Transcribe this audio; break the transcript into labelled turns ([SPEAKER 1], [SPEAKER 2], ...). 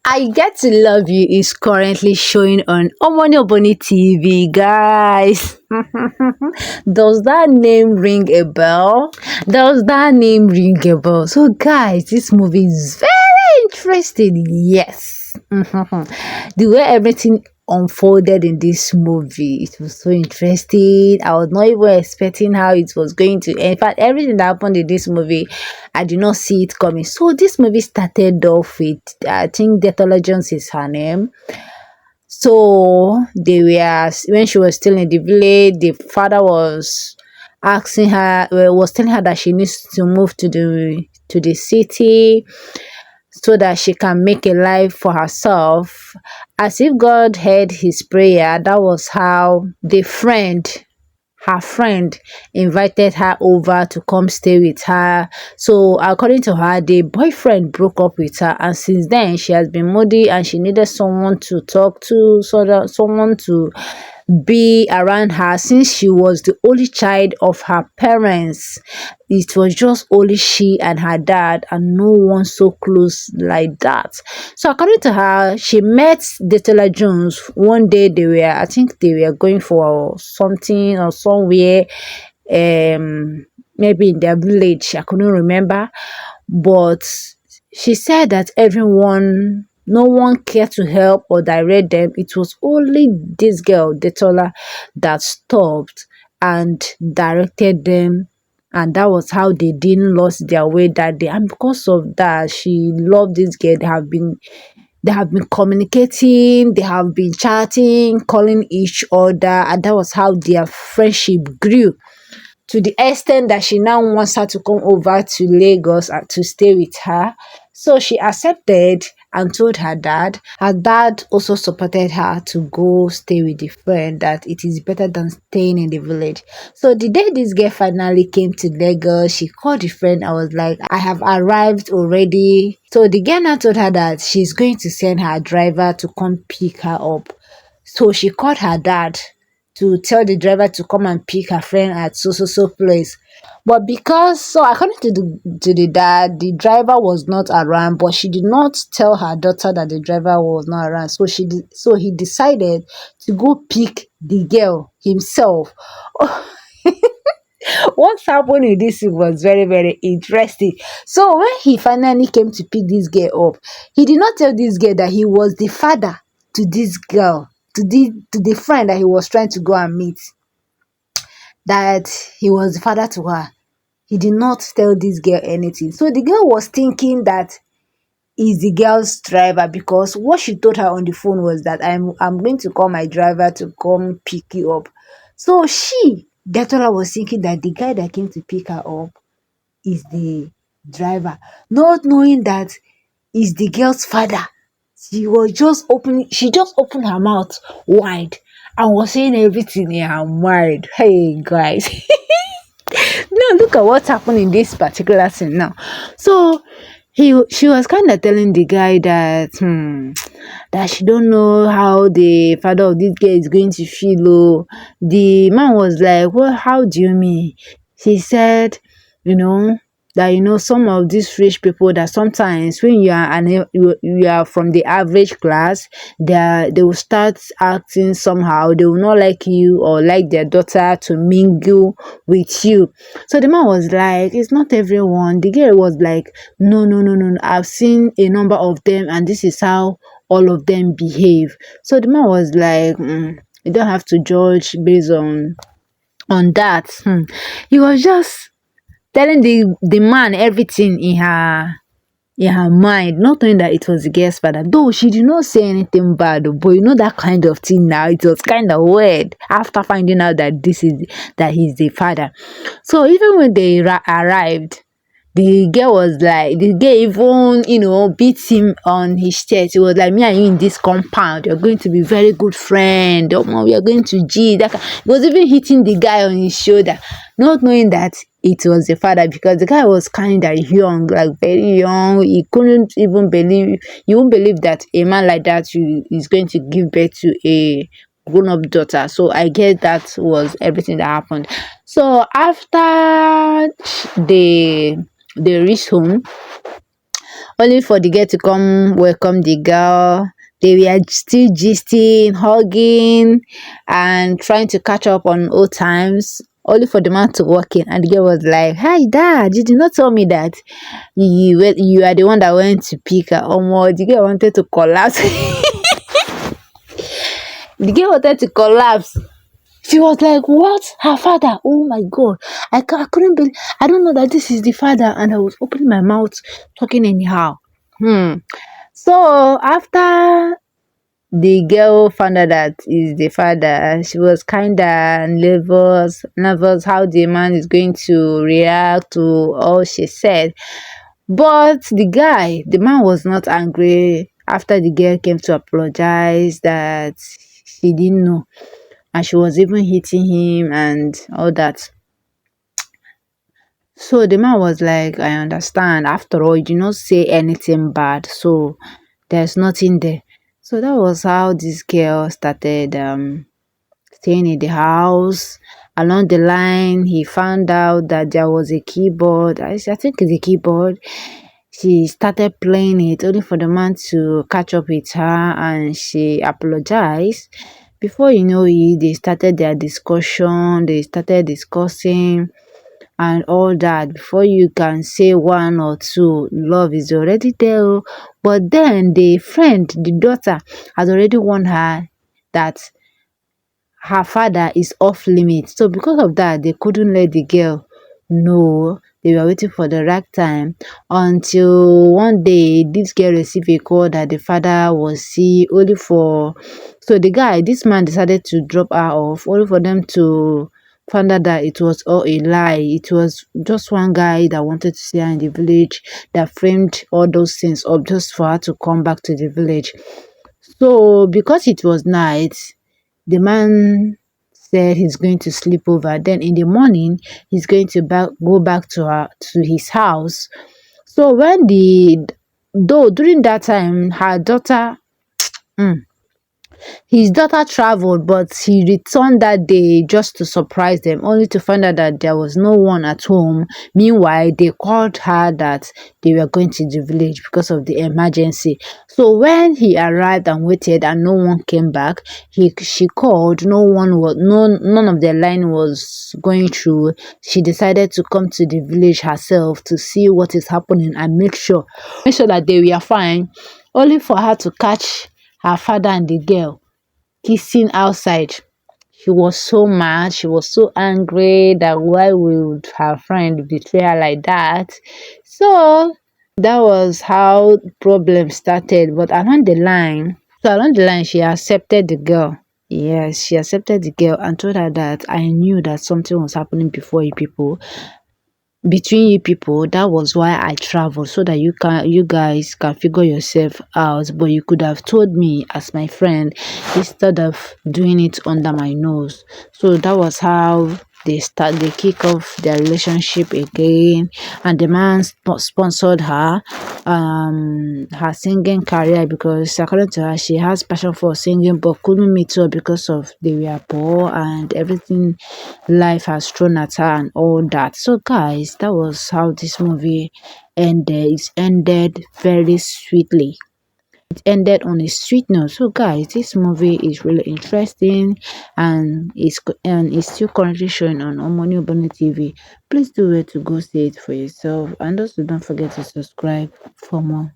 [SPEAKER 1] I Get to Love You is currently showing on Omoni Oboni TV, guys. Does that name ring a bell? Does that name ring a bell? So, guys, this movie is very interesting. Yes. The way everything unfolded in this movie, it was so interesting. I was not even expecting how it was going to. In fact, everything that happened in this movie, I did not see it coming. So this movie started off with, I think, Detola Jones is her name. So they were, when she was still in the village, the father was asking her, was telling her that she needs to move to the city so that she can make a life for herself. As if God heard his prayer, that was how her friend invited her over to come stay with her. So according to her, the boyfriend broke up with her, and since then she has been moody and she needed someone to talk to, so that someone to be around her since she was the only child of her parents. It was just only she and her dad, and no one so close like that. So according to her, she met Detola Jones one day. I think they were going for something or somewhere, maybe in their village. I couldn't remember, but she said that no one cared to help or direct them. It was only this girl, Detola, that stopped and directed them. And that was how they didn't lost their way that day. And because of that, she loved this girl. They have been communicating, they have been chatting, calling each other, and that was how their friendship grew to the extent that she now wants her to come over to Lagos and to stay with her. So she accepted and told her dad. Her dad also supported her to go stay with the friend, that it is better than staying in the village. So the day this girl finally came to Lagos, she called the friend. I was like, I have arrived already. So the girl now told her that she's going to send her driver to come pick her up. So she called her dad to tell the driver to come and pick her friend at so place. But because, so according to the dad, the driver was not around, but she did not tell her daughter that the driver was not around. So he decided to go pick the girl himself. What happened in this was very, very interesting. So when he finally came to pick this girl up, he did not tell this girl that he was the father to this girl, to the friend that he was trying to go and meet, that he was the father to her. He did not tell this girl anything. So the girl was thinking that he's the girl's driver, because what she told her on the phone was that I'm going to call my driver to come pick you up. So Detola was thinking that the guy that came to pick her up is the driver, not knowing that is the girl's father. She just opened her mouth wide and was saying everything in her mind. Hey guys. Now look at what's happening in this particular scene now. So she was kind of telling the guy that she don't know how the father of this girl is going to feel. Oh. The man was like, well, how do you mean? She said, you know, that some of these rich people, that sometimes when you are from the average class, they will start acting somehow. They will not like you or like their daughter to mingle with you. So the man was like, it's not everyone. The girl was like, no, no, no, no, no. I've seen a number of them, and this is how all of them behave. So the man was like, you don't have to judge based on that. He was just telling the man everything in her mind, not knowing that it was the girl's father. Though she did not say anything bad, but that kind of thing now, it was kind of weird after finding out that he's the father. So even when they arrived, the girl even, beat him on his chest. It was like, me and you in this compound, you're going to be very good friend. Oh, we are going to G. He was even hitting the guy on his shoulder, not knowing that it was the father, because the guy was kind of young, like very young. He couldn't even believe, you won't believe that a man like that is going to give birth to a grown-up daughter. So I guess that was everything that happened. So after they reached home, only for the girl to come welcome the girl. They were still gisting, hugging, and trying to catch up on old times. Only for the man to walk in, and the girl was like, "Hi, Dad! You did not tell me that you are the one that went to pick her." The girl wanted to collapse. The girl wanted to collapse. She was like, "What? Her father? Oh my God! I couldn't believe. I don't know that this is the father." And I was opening my mouth, talking anyhow. So after the girl found out that is the father, she was kinda nervous how the man is going to react to all she said. But the man was not angry after the girl came to apologize that she didn't know, and she was even hitting him and all that. So the man was like, I understand. After all, you did not say anything bad, so there's nothing there. So that was how this girl started staying in the house. Along the line, he found out that there was a keyboard. I think it's a keyboard. She started playing it only for the man to catch up with her, and she apologized. Before you know it, they started their discussion, they started discussing and all that. Before you can say one or two, love is already there. Oh. But then the daughter, has already warned her that her father is off limits. So because of that, they couldn't let the girl know. They were waiting for the right time until one day this girl received a call that the father was sick only for, so this man decided to drop her off only for them to find out that it was all a lie. It was just one guy that wanted to see her in the village that framed all those things up just for her to come back to the village. So because it was night, the man said he's going to sleep over. Then in the morning, he's going to go back to his house. So though during that time, her daughter, his daughter traveled, but he returned that day just to surprise them, only to find out that there was no one at home. Meanwhile, they called her that they were going to the village because of the emergency. So when he arrived and waited and no one came back, she called, none of their line was going through. She decided to come to the village herself to see what is happening and make sure that they were fine, only for her to catch her father and the girl kissing outside. She was so mad, she was so angry that why would her friend betray her like that? So that was how problems started. But along the line, she accepted the girl. Yes, she accepted the girl and told her that I knew that something was happening between you people. That was why I traveled, so that you guys can figure yourself out. But you could have told me as my friend instead of doing it under my nose. So that was how they kick off their relationship again, and the man sponsored her singing career, because according to her she has passion for singing but couldn't meet up because of they were poor and everything life has thrown at her and all that. So guys, that was how this movie ended. It ended very sweetly. It ended on a sweet note. So guys, this movie is really interesting, and it's still currently showing on Omoni Obone TV. Please do it to go see it for yourself, and also don't forget to subscribe for more.